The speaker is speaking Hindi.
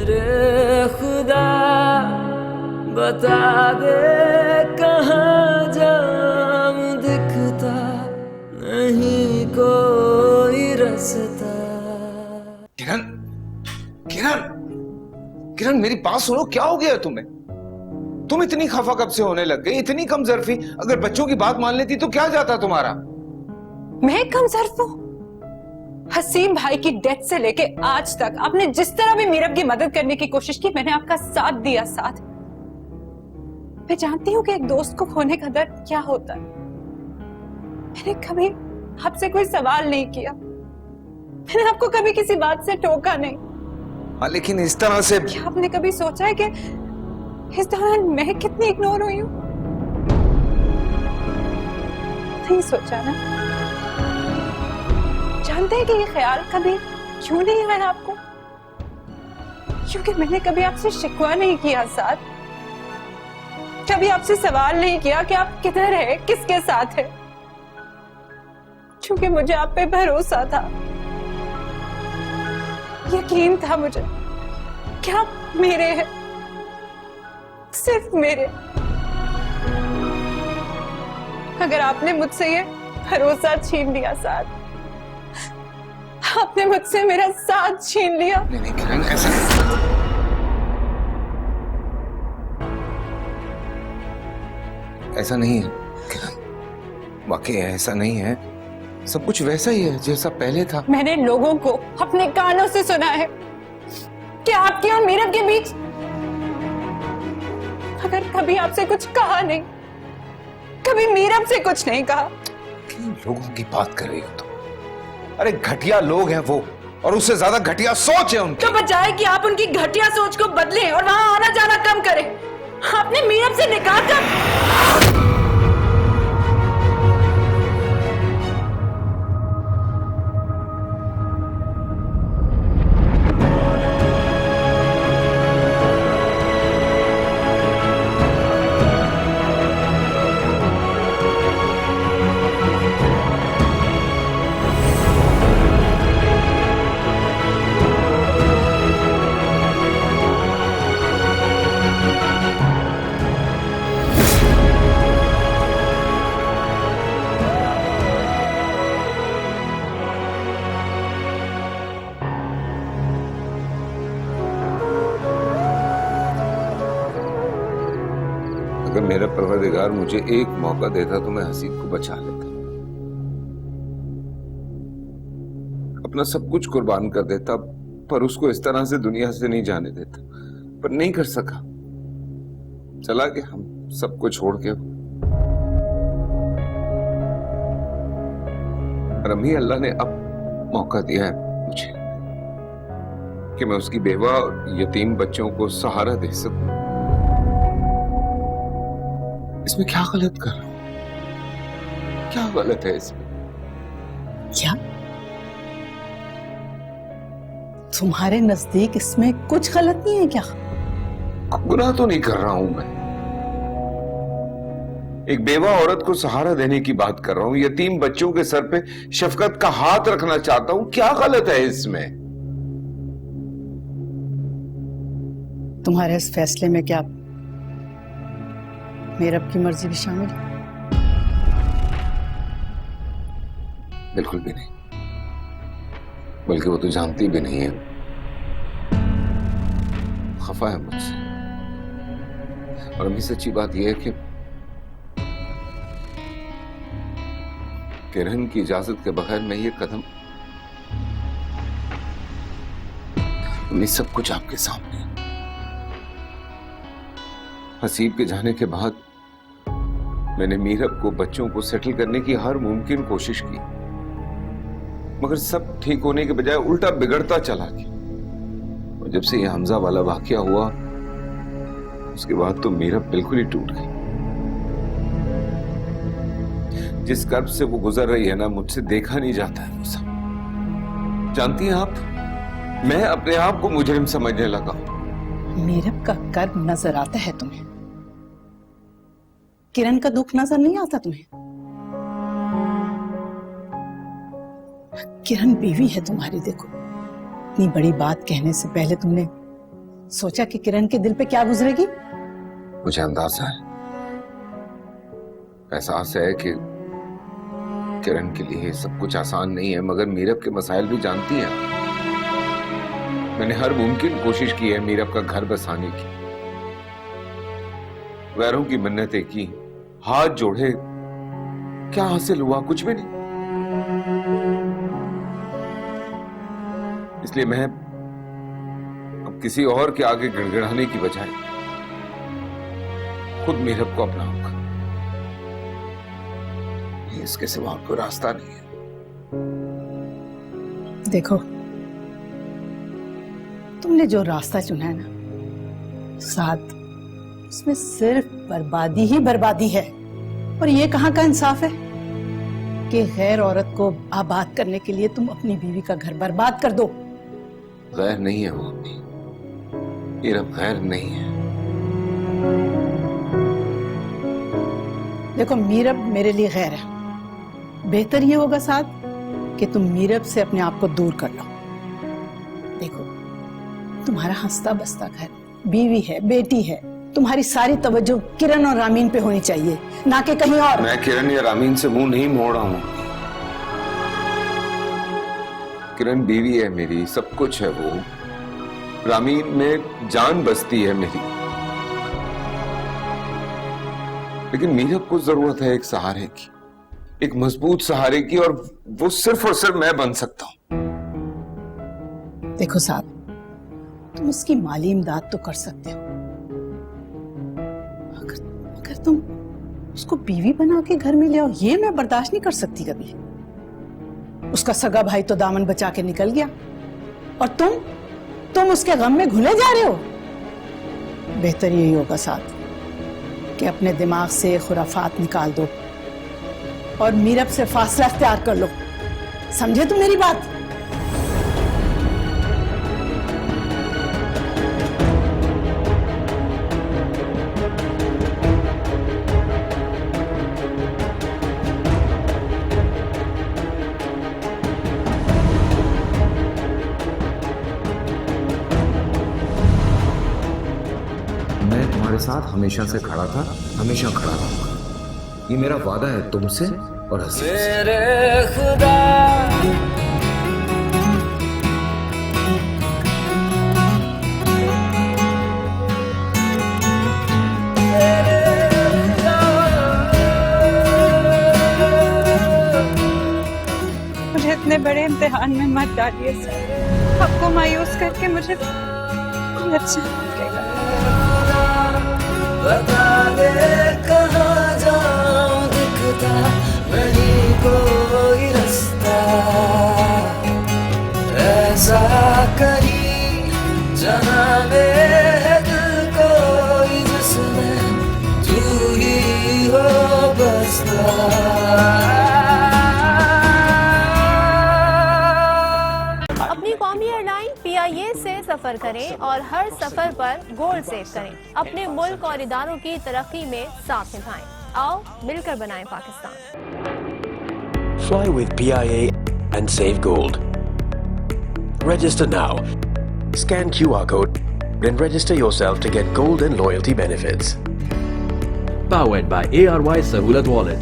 मेरे खुदा बता दे कहाँ जाम दिखता नहीं कोई रास्ता। किरण, किरण, किरण मेरी बात सुनो, क्या हो गया तुम्हें? तुम इतनी खफा कब से होने लग गई? इतनी कमजोरी? अगर बच्चों की बात मान लेती तो क्या जाता तुम्हारा? मैं कमजोर हूँ? हसीम भाई की डेथ से लेके आज तक आपने जिस तरह भी मीरब की मदद करने की कोशिश की, मैंने आपका साथ दिया। साथ मैं जानती हूँ कि एक दोस्त को खोने का दर्द क्या होता है। मैंने कभी आपसे कोई सवाल नहीं किया, मैंने आपको कभी किसी बात से टोका नहीं। हाँ, लेकिन इस तरह से क्या आपने कभी सोचा है कि इस दौरान मैं कितनी इग्नोर हुई हूँ? नहीं सोचा ना। जानते हैं कि ये ख्याल कभी क्यों नहीं आया आपको? क्योंकि मैंने कभी आपसे शिकवा नहीं किया, साथ कभी आपसे सवाल नहीं किया कि आप किधर है, किसके साथ है, क्योंकि मुझे आप पे भरोसा था, यकीन था मुझे कि आप मेरे हैं, सिर्फ मेरे। अगर आपने मुझसे ये भरोसा छीन लिया, साथ आपने मुझसे मेरा साथ छीन लिया। नहीं किरण, ऐसा ऐसा नहीं है किरण, वाकई ऐसा नहीं है। सब कुछ वैसा ही है जैसा पहले था। मैंने लोगों को अपने कानों से सुना है कि आपके और मीरब के बीच, अगर कभी आपसे कुछ कहा नहीं, कभी मीरब से कुछ नहीं कहा। किन लोगों की बात कर रही हो तुम? अरे घटिया लोग हैं वो, और उससे ज्यादा घटिया सोच है उनकी। तो बजाय कि आप उनकी घटिया सोच को बदलें और वहां आना जाना कम करें, आपने मीरब से निकाह कर। अगर मेरा परवरदिगार मुझे एक मौका देता तो मैं हसीब को बचा लेता, अपना सब कुछ कुर्बान कर देता, पर उसको इस तरह से दुनिया से नहीं जाने देता, पर नहीं कर सका। चला कि हम सबको छोड़ के। और अम्मी, अल्लाह ने अब मौका दिया है मुझे कि मैं उसकी बेवा और यतीम बच्चों को सहारा दे सकूं। इसमें क्या गलत कर रहा हूं? क्या गलत है इसमें? क्या तुम्हारे नजदीक इसमें कुछ गलत नहीं है क्या? गुनाह तो नहीं कर रहा हूं मैं। एक बेवा औरत को सहारा देने की बात कर रहा हूं, यतीम बच्चों के सर पे शफकत का हाथ रखना चाहता हूं। क्या गलत है इसमें? तुम्हारे इस फैसले में क्या मीरब की मर्जी भी शामिल है? बिल्कुल भी नहीं, बल्कि वो तो जानती भी नहीं है, खफा है मुझसे। और अभी सच्ची बात यह है कि किरण की इजाजत के बगैर मैं ये कदम, अम्मी सब कुछ आपके सामने है। हसीब के जाने के बाद मैंने मीरब को, बच्चों को सेटल करने की हर मुमकिन कोशिश की, मगर सब ठीक होने के बजाय उल्टा बिगड़ता चला गया। और जब से ये हमजा वाला वाकया हुआ, उसके बाद तो मीरब बिल्कुल ही टूट गई। जिस कर्ब से वो गुजर रही है ना, मुझसे देखा नहीं जाता है वो सब। जानती हैं आप, मैं अपने आप को मुजरिम समझने लगा। मीरब का कर्ब नजर आता है तुम्हें, किरण का दुख नजर नहीं आता तुम्हें? किरण बीवी है तुम्हारी, देखो इतनी बड़ी बात कहने से पहले तुमने सोचा कि किरण के दिल पे क्या गुजरेगी? मुझे अंदाजा है, एहसास है कि किरण के लिए सब कुछ आसान नहीं है, मगर मीरब के मसाइल भी जानती है। मैंने हर मुमकिन कोशिश की है मीरब का घर बसाने की, गैरों की मन्नतें की, हाथ जोड़े, क्या हासिल हुआ? कुछ भी नहीं। इसलिए मैं अब किसी और के आगे गिड़गिड़ाने की बजाय खुद मीरब को अपनाऊंगा। इसके सिवा कोई रास्ता नहीं है। देखो, तुमने जो रास्ता चुना है ना साथ, उसमें सिर्फ बर्बादी ही बर्बादी है। और ये कहाँ का इंसाफ है कि गैर औरत को आबाद करने के लिए तुम अपनी बीवी का घर बर्बाद कर दो। गैर नहीं है वो अपनी, मीरब गैर नहीं है। देखो, मीरब मेरे लिए गैर है। बेहतर ये होगा साथ कि तुम मीरब से अपने आप को दूर कर लो। देखो, तुम्हारा हंसता बसता घर, बीवी है, बेटी है, तुम्हारी सारी तवज्जो किरण और रामीन पे होनी चाहिए, ना कि कहीं और। मैं किरण या रामीन से मुंह नहीं मोड़ रहा हूं। किरण बीवी है मेरी, सब कुछ है वो। रामीन में जान बसती है मेरी, लेकिन मीरब को जरूरत है एक सहारे की, एक मजबूत सहारे की, और वो सिर्फ और सिर्फ मैं बन सकता हूं। देखो साहब, तुम उसकी माली इमदाद तो कर सकते हो, अगर तुम उसको बीवी बना के घर में ले आओ, ये मैं बर्दाश्त नहीं कर सकती कभी। उसका सगा भाई तो दामन बचा के निकल गया, और तुम उसके गम में घुले जा रहे हो। बेहतर यही होगा साथ कि अपने दिमाग से खुराफात निकाल दो और मीरब से फासला इख्तियार कर लो। समझे तुम मेरी बात? मैं तुम्हारे साथ हमेशा से खड़ा था, हमेशा खड़ा रहूंगा। ये मेरा वादा है तुमसे और हसीब से। मेरे खुदा मुझे इतने बड़े इम्तिहान में मत डालिए सर। आपको मायूस करके मुझे अच्छा नहीं लगेगा। बता दे कहाँ जाऊं, दिखता नहीं कोई रास्ता, ऐसा कहीं जहाँ में दिल कोई जिसमें तू ही हो बसता। अपनी कौमी एयरलाइन PIA से सफर करें और हर सफर पर गोल्ड सेव करें। अपने मुल्क और इदारों की तरक्की में साथ निभाएं। आओ मिलकर बनाएं Pakistan. Fly with PIA and save gold. Register now. Scan QR code and register yourself to get gold and loyalty benefits. Powered by ARY Sahulat Wallet.